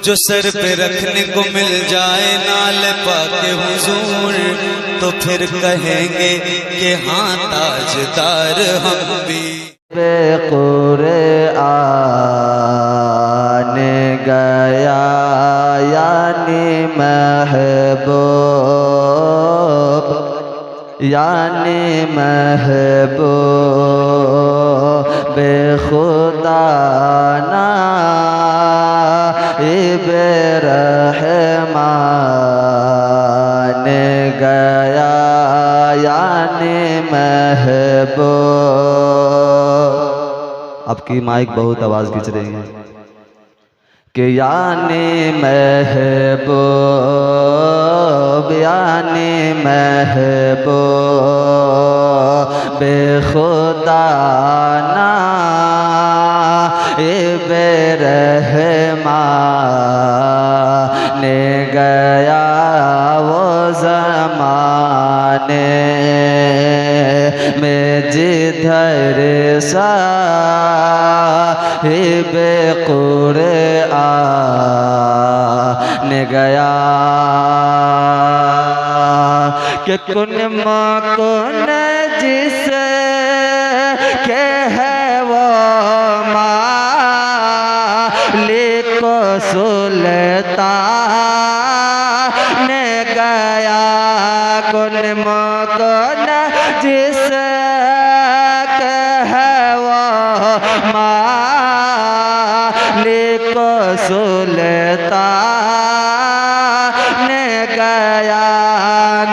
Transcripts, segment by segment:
जो सर पे रखने को मिल जाए नाल पाके हुजूर, तो फिर कहेंगे कि हाँ ताजदार हम भी। बेक़ुरआन गया यानी महबूब, यानी महबूब खुदा नाइब रहमान गया यानी महबूब। आपकी माइक बहुत आवाज़ खींच रही है कि यानी महबूब, यानी महबूब खुदा नाइब रहमान गया वो ज़माने में जिधर साहिब कुरआन गया कि कुन मकुन जिस के है वो मालिक सुल्तान गया, कुन मकुन जिस के है वो मालिक सुल्तान गया।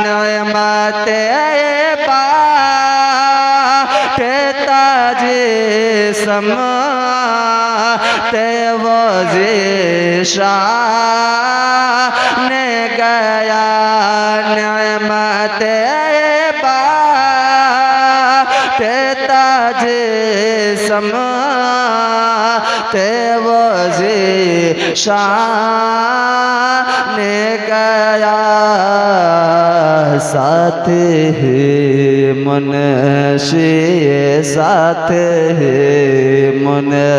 नेमते समाते वो ज़ीशान गया, नेमते ताज समाते वो ज़ीशान गया। साथ ही मुनशी साथ ही मुनशी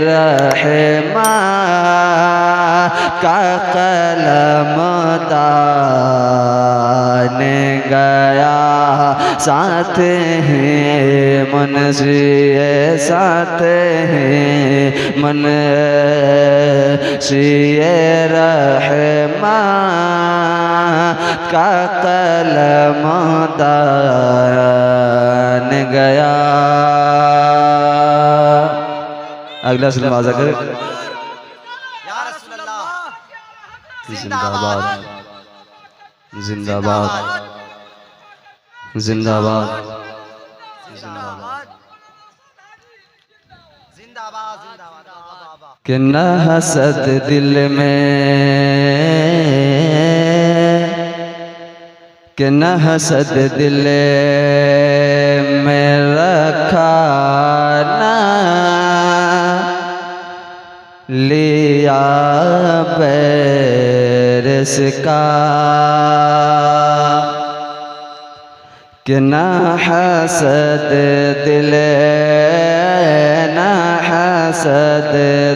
रहमान का कलम दान गया, साथ ही मुनशी साथ ही मुनशी रहमान का कलम दान गया। अगला सलाम आज़ा करे। जिंदाबाद जिंदाबाद जिंदाबाद जिंदाबाद। कि न हसद दिल में, कि न हसद दिल में रखा ना लिया बैरस का, कि न हसद दिल, न हसद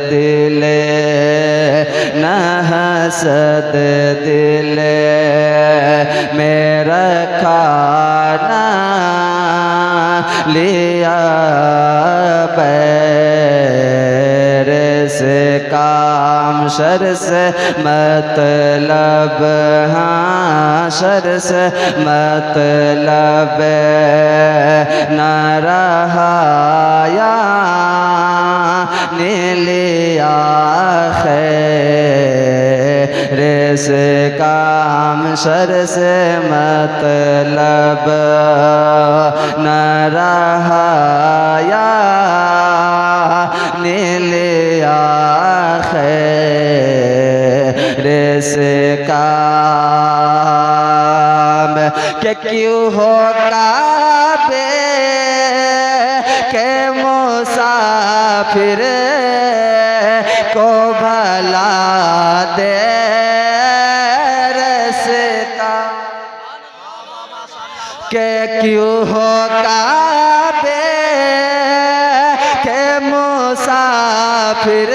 दिल, न हसद दिल में रखा ना लिया से काम शर से मतलब, हाँ शर से मतलब न रहा या लिया खैर से काम शर से मतलब न रहा या लिया खैर से काम। के क्यों हो काबे के मुसाफिर को भला दे रस्ता, के क्यों हो काबे के मुसाफिर मुसाफिर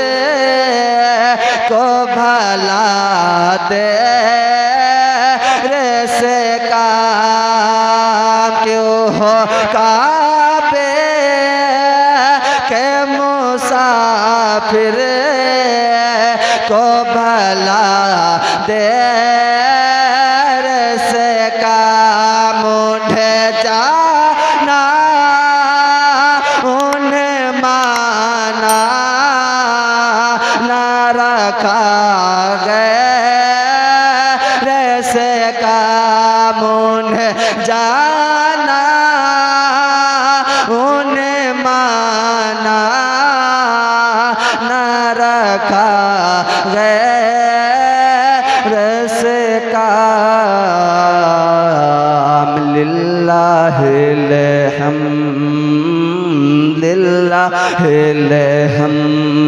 को भला दे रे से काम क्यों हो काबे के मुसाफिर को भला दे रे से काम उन्हें जाना उन्हें माना ना रखा गए से काम उन्हें जाना उन्हें माना ना रखा गैर से काम लिल्लाहि अलहम्द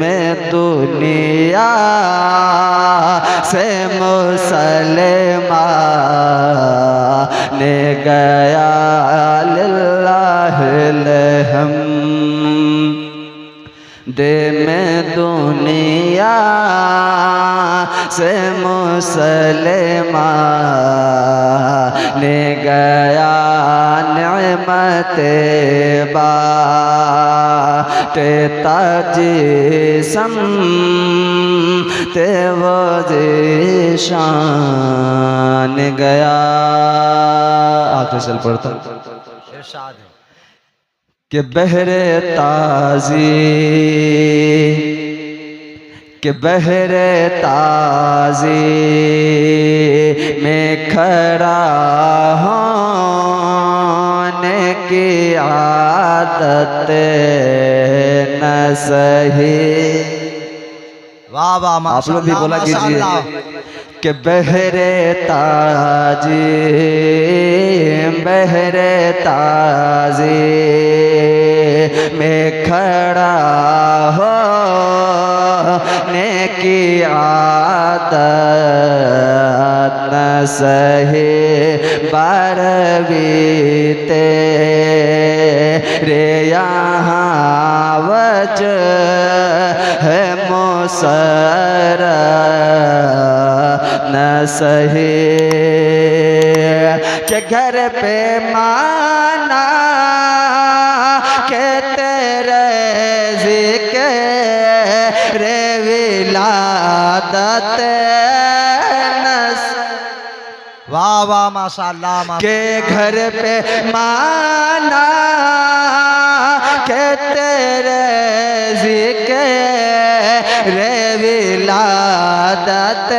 में दुनिया से मुसलमान ने गया लिल्लाहि अलहम्द में दुनिया से मुसलमान ने गया नेमते बाटे ताजिसम ते वो शान गया। आखिर चल पड़ता इरशाद है कि बहरे ताजी कि बहरे ताजी में खड़ा होने की आदत न सही। वाह वाह आप लोग भी बोला कीजिए कि बहरे ताजी में खड़ा हो ने की आदत न सही बारवीते रे यहाँ वजह है मुसर न सही के घर पे माना के तेरे ज़िक्र रे विलादत वाह वाह माशाअल्लाह के घर पे माना के तेरे ज़िक्र रे विलादत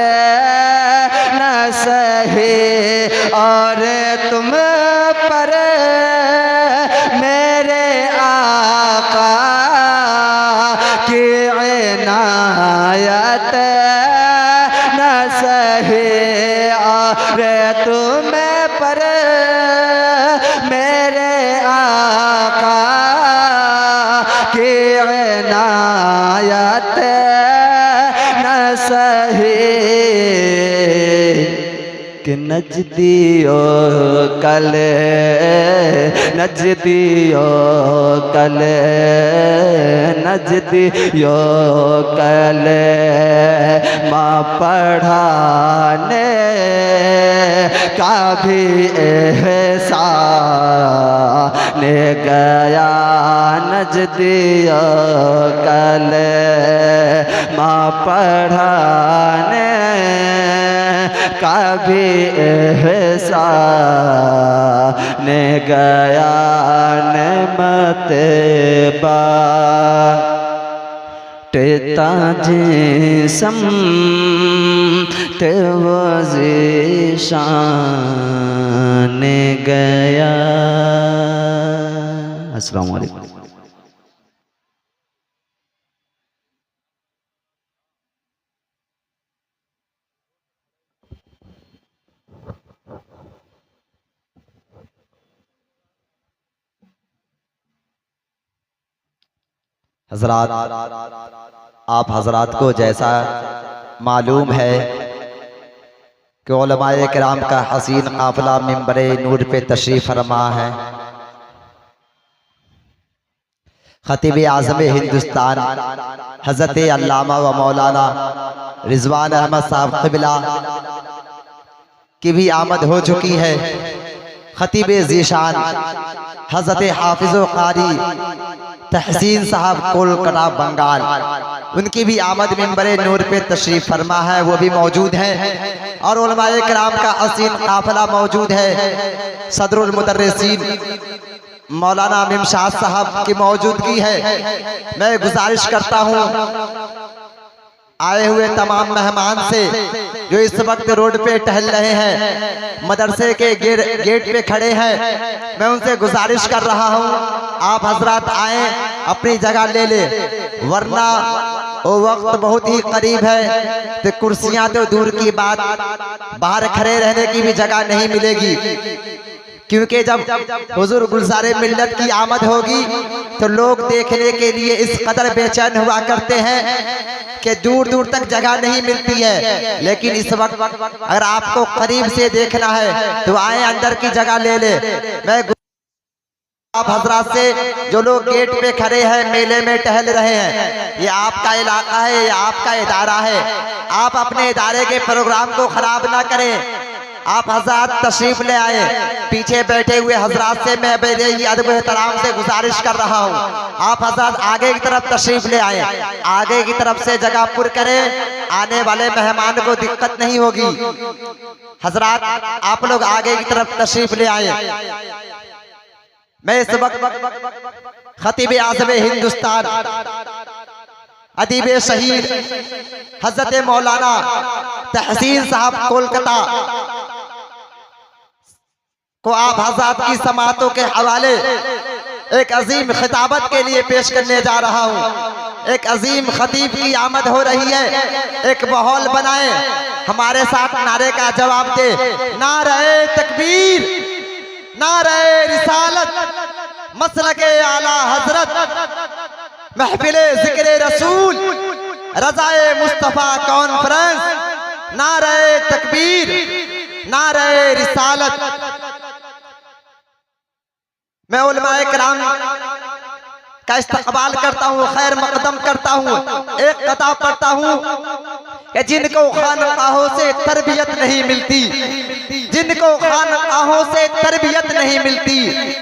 न सही और तुम पर मेरे आका की इनायत न सही और तुम पर मेरे आका की इनायत न सही कि नजदियो कल माँ पढ़ाने का भी एहसान गया नजदियो कल माँ पढ़ाने का भी एहसान गया नेमते बाटे ताजिसम ते वज़ीशान गया। अस्सलामु अलैकुम। हजरात, आप हजरात को जैसा मालूम है कि उलमाए किराम का हसीन काफिला मिंबरे नूर पे तशरीफ फरमा है। खतीब आज़म हिंदुस्तान हज़रत अल्लामा व मौलाना रिजवान अहमद साहब क़िबला की भी आमद हो चुकी है। खतीब ज़ीशान हज़रत हाफिज़ कारी तहसीन साहब कोलकाता बंगाल, उनकी भी आमद मिंबर नूर पे तशरीफ़ फरमा है, वो भी मौजूद हैं। और उलमाए किराम का असीम काफ़िला मौजूद है। सदरुल मुदर्रिसीन मौलाना मिमशाद साहब की मौजूदगी है। मैं गुजारिश करता हूँ आए हुए तमाम मेहमान से जो इस वक्त रोड पे टहल रहे हैं, मदरसे के गेट पे खड़े हैं, मैं उनसे गुजारिश कर रहा हूँ आप हजरात आए, अपनी जगह ले ले, वरना वो वक्त बहुत ही करीब है तो कुर्सियां तो दूर की बात, बाहर खड़े रहने की भी जगह नहीं मिलेगी। क्योंकि जब हुजूर गुलज़ारे मिल्लत की आमद होगी तो लोग देखने के लिए इस कदर बेचैन हुआ करते हैं कि दूर दूर तक जगह नहीं मिलती है। लेकिन इस वक्त अगर आपको करीब से देखना है तो आए, अंदर की जगह ले ले। मैं आप हजरात से जो लोग गेट पे खड़े हैं, मेले में टहल रहे हैं, ये आपका इलाका है, ये आपका इदारा है, आप अपने इदारे के प्रोग्राम को खराब ना करें। आप हजरात तशरीफ ले आए। पीछे बैठे हुए हजरात से मैं बेदई अदब एहतराम से गुजारिश कर रहा हूँ, आप हजरात आगे की तरफ तशरीफ ले आए, आगे की तरफ से जगह पुर करें, आने वाले मेहमान को दिक्कत नहीं होगी। हजरात आप लोग आगे की तरफ तशरीफ ले आए। मैं इस वक्त खतीब आज़म हिंदुस्तान अदीब शहीद हजरत मौलाना तहसीन साहब कोलकाता को आप हजरात की समातों के हवाले एक अजीम खिताबत के लिए पेश करने जा रहा हूँ। एक अजीम खतीब की आमद हो रही है, एक माहौल बनाए, हमारे साथ नारे का जवाब दे। नारे तकबीर, नारे रिसालत, मसलके आला हजरत, महफिले जिक्र रसूल, रज़ाए मुस्तफ़ा कॉन्फ्रेंस, नारे तकबीर, नारे रिसालत। मैं उलमाए किराम का इस्तकबाल करता हूँ, खैर मकदम करता हूँ। एक कता पढ़ता हूँ कि जिनको खानकाहों से तरबियत नहीं मिलती, जिनको खानकाहों से तरबियत नहीं मिलती,